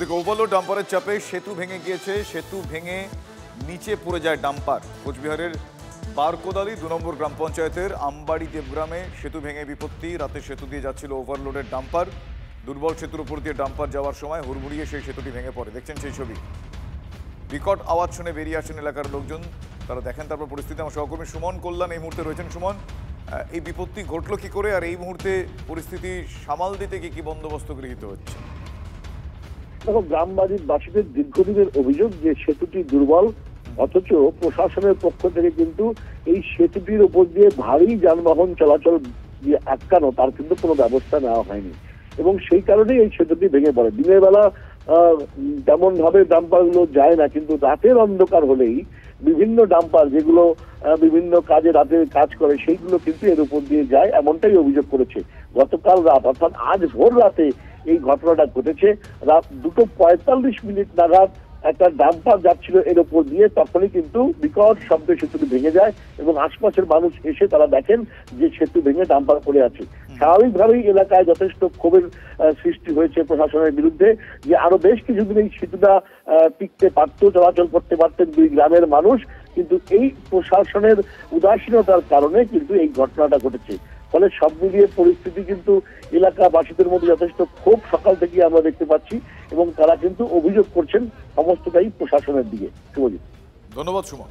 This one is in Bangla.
ওদিকে ওভারলোড ডাম্পারের চাপে সেতু ভেঙে গিয়েছে, সেতু ভেঙে নিচে পড়ে যায় ডাম্পার। কোচবিহারের বারকোদালি 2 নম্বর গ্রাম পঞ্চায়েতের আমবাড়ি দেবগ্রামে সেতু ভেঙে বিপত্তি। রাতে সেতু দিয়ে যাচ্ছিল ওভারলোডের ডাম্পার। দুর্বল সেতুর উপর দিয়ে ডাম্পার যাওয়ার সময় হুড়মুড়িয়ে সেই সেতুটি ভেঙে পড়ে। দেখছেন সেই ছবি। বিকট আওয়াজ শুনে বেরিয়ে আসেন এলাকার লোকজন, তারা দেখেন তারপর পরিস্থিতি। আমার সহকর্মী সুমন কল্যাণ এই মুহূর্তে রয়েছেন। সুমন, এই বিপত্তি ঘটলো কি করে, আর এই মুহূর্তে পরিস্থিতি সামাল দিতে কি বন্দোবস্ত গৃহীত হচ্ছে? দেখো, গ্রামবাসীদের দীর্ঘদিনের অভিযোগ যে সেতুটি দুর্বল, অথচ প্রশাসনের পক্ষ থেকে কিন্তু এই সেতুটির উপর দিয়ে ভারী যানবাহন চলাচল দিয়ে আটকানো তার কিন্তু কোনো ব্যবস্থা নেওয়া হয়নি, এবং সেই কারণেই এই সেতুটি ভেঙে পড়ে। দিনের বেলা তেমন ভাবে ডাম্পার গুলো যায় না, কিন্তু রাতের অন্ধকার হলেই বিভিন্ন ডাম্পার যেগুলো বিভিন্ন কাজে রাতে কাজ করে সেইগুলো কিন্তু এর উপর দিয়ে যায়, এমনটাই অভিযোগ করেছে। গতকাল রাত অর্থাৎ আজ ভোর রাতে এই ঘটনাটা ঘটেছে। রাত 2:45 নাগাদ একটা ডাম্পার যাচ্ছিল এর উপর দিয়ে, তখনই কিন্তু বিকট শব্দে সেতুটি ভেঙে যায় এবং আশপাশের মানুষ এসে তারা দেখেন যে সেতু ভেঙে ডাম্পার পড়ে আছে। স্বাভাবিকভাবেই এলাকায় যথেষ্ট ক্ষোভের সৃষ্টি হয়েছে প্রশাসনের বিরুদ্ধে, যে আরো বেশ কিছুদিন এই সেতুটা টিকতে পারত, চলাচল করতে পারতেন দুই গ্রামের মানুষ, কিন্তু এই প্রশাসনের উদাসীনতার কারণে কিন্তু এই ঘটনাটা ঘটেছে। ফলে সব মিলিয়ে পরিস্থিতি কিন্তু এলাকাবাসীদের মধ্যে যথেষ্ট ক্ষোভ সকাল থেকে আমরা দেখতে পাচ্ছি, এবং তারা কিন্তু অভিযোগ করছেন সমস্তটাই প্রশাসনের দিকে। শুভজিৎ, ধন্যবাদ সুমন।